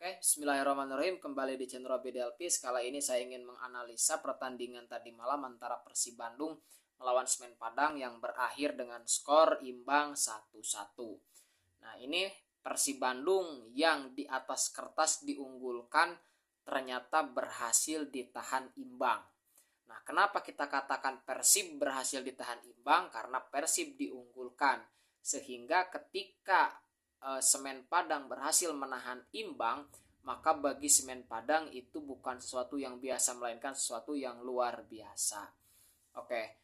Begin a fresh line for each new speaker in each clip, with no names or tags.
Oke, bismillahirrahmanirrahim. Kembali di channel Robi Delpis. Kali ini saya ingin menganalisa pertandingan tadi malam antara Persib Bandung melawan Semen Padang yang berakhir dengan skor imbang 1-1. Nah, ini Persib Bandung yang di atas kertas diunggulkan ternyata berhasil ditahan imbang. Nah, kenapa kita katakan Persib berhasil ditahan imbang? Karena Persib diunggulkan. Sehingga ketika Semen Padang berhasil menahan imbang, maka bagi Semen Padang itu bukan sesuatu yang biasa, melainkan sesuatu yang luar biasa. Oke,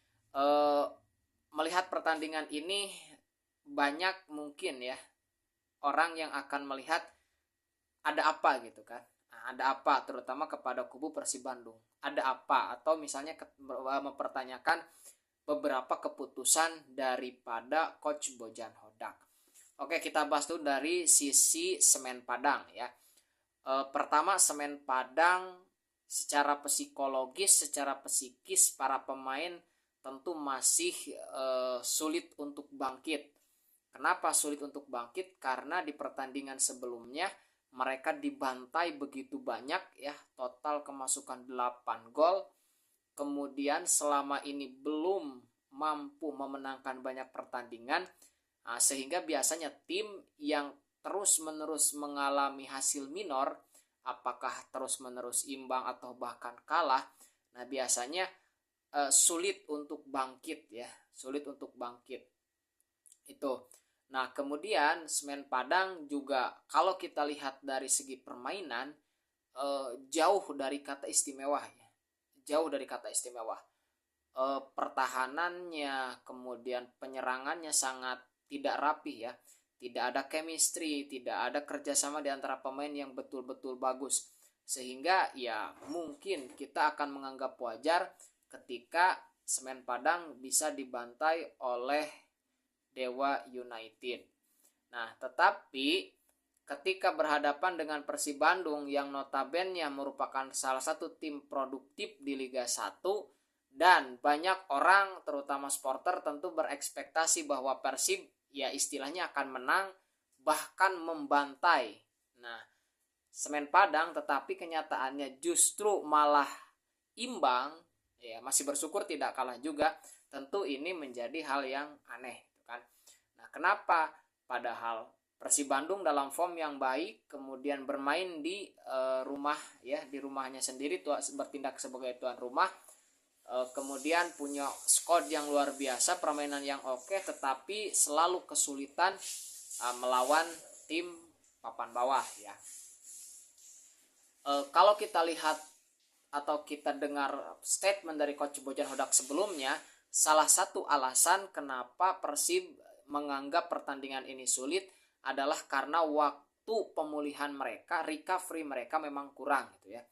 melihat pertandingan ini banyak mungkin ya orang yang akan melihat ada apa gitu kan. Nah, ada apa terutama kepada kubu Persib Bandung. Ada apa, atau misalnya mempertanyakan beberapa keputusan daripada Coach Bojan Hodak. Oke, kita bahas dulu dari sisi Semen Padang ya. Pertama, Semen Padang secara psikologis, secara psikis para pemain tentu masih sulit untuk bangkit. Kenapa sulit untuk bangkit? Karena di pertandingan sebelumnya mereka dibantai begitu banyak ya, total kemasukan 8 gol. Kemudian selama ini belum mampu memenangkan banyak pertandingan. Nah, sehingga biasanya tim yang terus-menerus mengalami hasil minor, apakah terus-menerus imbang atau bahkan kalah, nah biasanya sulit untuk bangkit ya, sulit untuk bangkit. Itu. Nah, kemudian Semen Padang juga kalau kita lihat dari segi permainan jauh dari kata istimewa ya. Jauh dari kata istimewa. Pertahanannya, kemudian penyerangannya sangat tidak rapih ya, tidak ada chemistry, tidak ada kerjasama di antara pemain yang betul-betul bagus, sehingga ya mungkin kita akan menganggap wajar ketika Semen Padang bisa dibantai oleh Dewa United. Nah, tetapi ketika berhadapan dengan Persib Bandung yang notabene merupakan salah satu tim produktif di Liga 1, dan banyak orang terutama supporter tentu berekspektasi bahwa Persib ya istilahnya akan menang bahkan membantai. Nah, Semen Padang tetapi kenyataannya justru malah imbang ya, masih bersyukur tidak kalah juga. Tentu ini menjadi hal yang aneh gitu kan. Nah, kenapa padahal Persib Bandung dalam form yang baik, kemudian bermain di rumah ya, di rumahnya sendiri, bertindak sebagai tuan rumah, kemudian punya squad yang luar biasa, permainan yang oke, tetapi selalu kesulitan melawan tim papan bawah ya. Kalau kita lihat atau kita dengar statement dari Coach Bojan Hodak sebelumnya, salah satu alasan kenapa Persib menganggap pertandingan ini sulit adalah karena waktu pemulihan mereka, recovery mereka memang kurang gitu ya.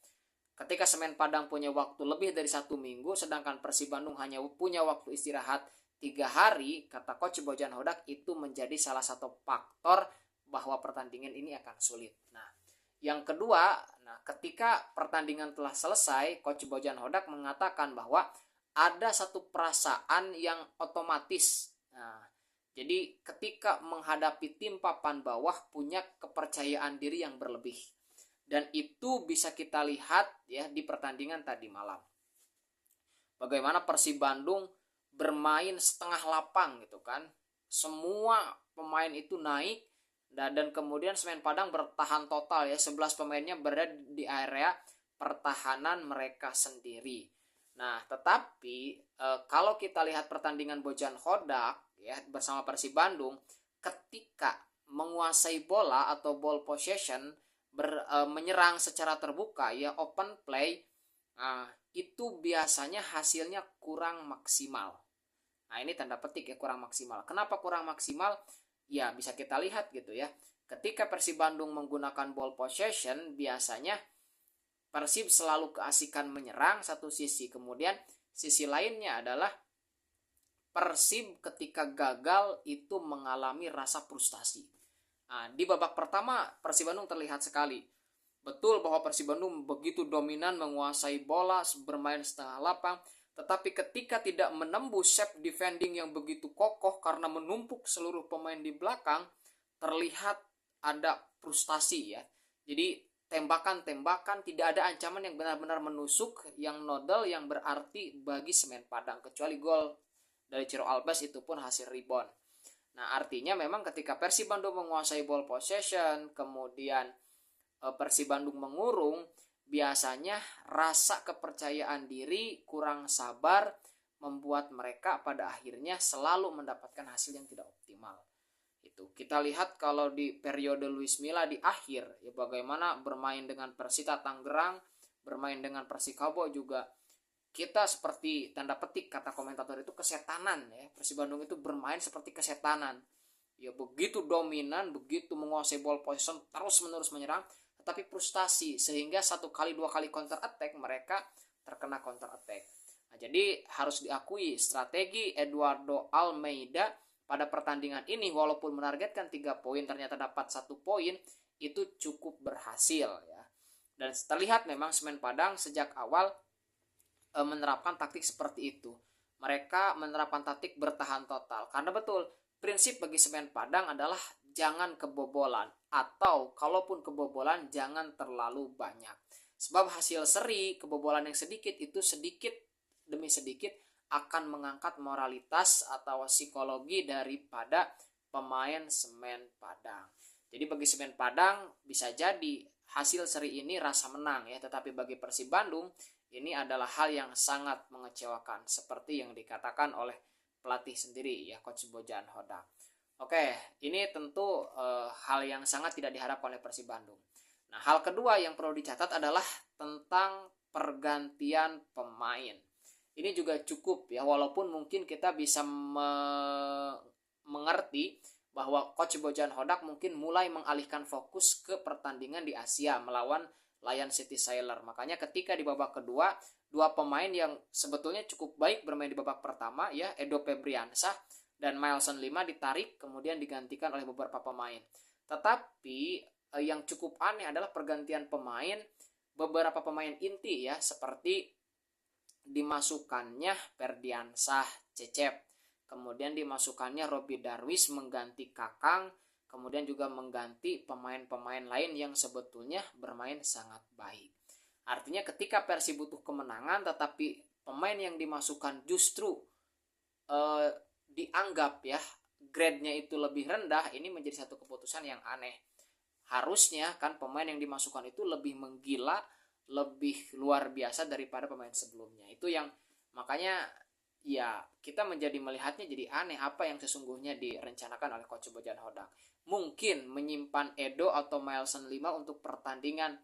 Ketika Semen Padang punya waktu lebih dari 1 minggu, sedangkan Persib Bandung hanya punya waktu istirahat 3 hari, kata Coach Bojan Hodak itu menjadi salah satu faktor bahwa pertandingan ini akan sulit. Nah, yang kedua, ketika pertandingan telah selesai, Coach Bojan Hodak mengatakan bahwa ada satu perasaan yang otomatis. Nah, jadi ketika menghadapi tim papan bawah punya kepercayaan diri yang berlebih. Dan itu bisa kita lihat ya di pertandingan tadi malam. Bagaimana Persib Bandung bermain setengah lapang gitu kan. Semua pemain itu naik dan kemudian Semen Padang bertahan total ya. 11 pemainnya berada di area pertahanan mereka sendiri. Nah, tetapi kalau kita lihat pertandingan Bojan Hodak ya bersama Persib Bandung, ketika menguasai bola atau ball possession, menyerang secara terbuka ya, open play, itu biasanya hasilnya kurang maksimal. Nah, ini tanda petik ya, kurang maksimal. Kenapa kurang maksimal? Ya bisa kita lihat gitu ya. Ketika Persib Bandung menggunakan ball possession, biasanya Persib selalu keasikan menyerang satu sisi, kemudian sisi lainnya adalah Persib ketika gagal itu mengalami rasa frustasi. Nah, di babak pertama Persib Bandung terlihat sekali betul bahwa Persib Bandung begitu dominan menguasai bola, bermain setengah lapang, tetapi ketika tidak menembus shape defending yang begitu kokoh karena menumpuk seluruh pemain di belakang, terlihat ada frustasi ya. Jadi tembakan-tembakan, tidak ada ancaman yang benar-benar menusuk, yang nodal, yang berarti bagi Semen Padang, kecuali gol dari Ciro Alves, itu pun hasil rebound. Nah, artinya memang ketika Persib Bandung menguasai ball possession, kemudian Persib Bandung mengurung, biasanya rasa kepercayaan diri, kurang sabar, membuat mereka pada akhirnya selalu mendapatkan hasil yang tidak optimal. Itu kita lihat kalau di periode Luis Milla di akhir, ya bagaimana bermain dengan Persita Tangerang, bermain dengan Persikabo juga, kita seperti tanda petik kata komentator itu kesetanan ya. Persib Bandung itu bermain seperti kesetanan. Ya begitu dominan, begitu menguasai ball position, terus menerus menyerang, tetapi frustasi sehingga 1 kali 2 kali counter attack mereka terkena counter attack. Nah, jadi harus diakui strategi Eduardo Almeida pada pertandingan ini, walaupun menargetkan 3 poin ternyata dapat 1 poin, itu cukup berhasil ya. Dan terlihat memang Semen Padang sejak awal menerapkan taktik seperti itu. Mereka menerapkan taktik bertahan total. Karena betul, prinsip bagi Semen Padang adalah jangan kebobolan. Atau kalaupun kebobolan, jangan terlalu banyak. Sebab hasil seri, kebobolan yang sedikit, itu sedikit demi sedikit akan mengangkat moralitas atau psikologi daripada pemain Semen Padang. Jadi bagi Semen Padang bisa jadi hasil seri ini rasa menang ya. Tetapi bagi Persib Bandung, ini adalah hal yang sangat mengecewakan seperti yang dikatakan oleh pelatih sendiri ya, Coach Bojan Hodak. Oke, ini tentu hal yang sangat tidak diharapkan oleh Persib Bandung. Nah, hal kedua yang perlu dicatat adalah tentang pergantian pemain. Ini juga cukup ya, walaupun mungkin kita bisa mengerti bahwa Coach Bojan Hodak mungkin mulai mengalihkan fokus ke pertandingan di Asia melawan Lion City Sailor. Makanya ketika di babak kedua, 2 pemain yang sebetulnya cukup baik bermain di babak pertama ya, Edo Febriansah dan Milson Lima ditarik kemudian digantikan oleh beberapa pemain. Tetapi yang cukup aneh adalah pergantian pemain, beberapa pemain inti ya, seperti dimasukkannya Ferdiansah, Cecep, kemudian dimasukkannya Robi Darwis mengganti Kakang, kemudian juga mengganti pemain-pemain lain yang sebetulnya bermain sangat baik. Artinya ketika Persib butuh kemenangan tetapi pemain yang dimasukkan justru dianggap ya grade-nya itu lebih rendah, ini menjadi satu keputusan yang aneh. Harusnya kan pemain yang dimasukkan itu lebih menggila, lebih luar biasa daripada pemain sebelumnya. Itu yang makanya ya kita menjadi melihatnya jadi aneh apa yang sesungguhnya direncanakan oleh Coach Bojan Hodak. Mungkin menyimpan Edo atau Milson Lima untuk pertandingan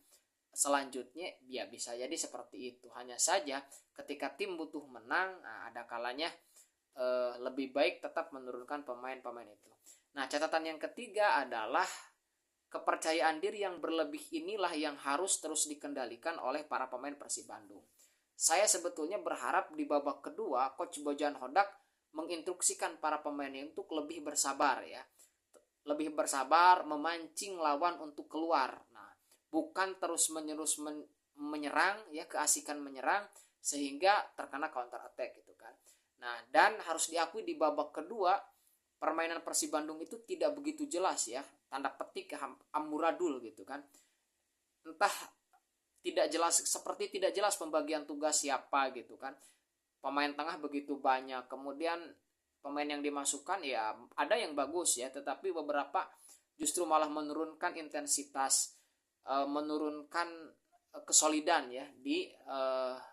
selanjutnya, ya bisa jadi seperti itu. Hanya saja ketika tim butuh menang, ada kalanya lebih baik tetap menurunkan pemain-pemain itu. Nah, catatan yang ketiga adalah kepercayaan diri yang berlebih inilah yang harus terus dikendalikan oleh para pemain Persib Bandung. Saya sebetulnya berharap di babak kedua Coach Bojan Hodak menginstruksikan para pemainnya untuk lebih bersabar ya. Lebih bersabar memancing lawan untuk keluar. Nah, bukan terus-menerus menyerang ya, keasikan menyerang sehingga terkena counter attack gitu kan. Nah, dan harus diakui di babak kedua permainan Persib Bandung itu tidak begitu jelas ya, tanda petik amburadul gitu kan. Entah tidak jelas, seperti tidak jelas pembagian tugas siapa gitu kan. Pemain tengah begitu banyak, kemudian pemain yang dimasukkan ya ada yang bagus ya, tetapi beberapa justru malah menurunkan intensitas, menurunkan kesolidan ya di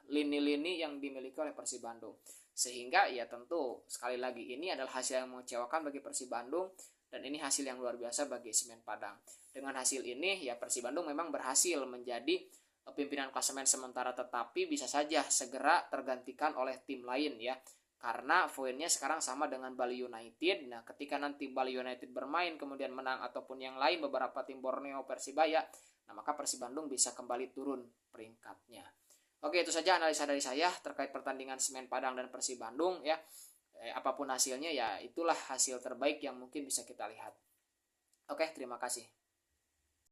lini-lini yang dimiliki oleh Persib Bandung. Sehingga ya tentu sekali lagi ini adalah hasil yang mengecewakan bagi Persib Bandung dan ini hasil yang luar biasa bagi Semen Padang. Dengan hasil ini ya Persib Bandung memang berhasil menjadi pimpinan klasemen sementara, tetapi bisa saja segera tergantikan oleh tim lain ya. Karena poinnya sekarang sama dengan Bali United. Nah, ketika nanti Bali United bermain kemudian menang ataupun yang lain beberapa tim Borneo, Persibaya, nah maka Persib Bandung bisa kembali turun peringkatnya. Oke, itu saja analisa dari saya terkait pertandingan Semen Padang dan Persib Bandung ya. Apapun hasilnya ya itulah hasil terbaik yang mungkin bisa kita lihat. Oke, terima kasih.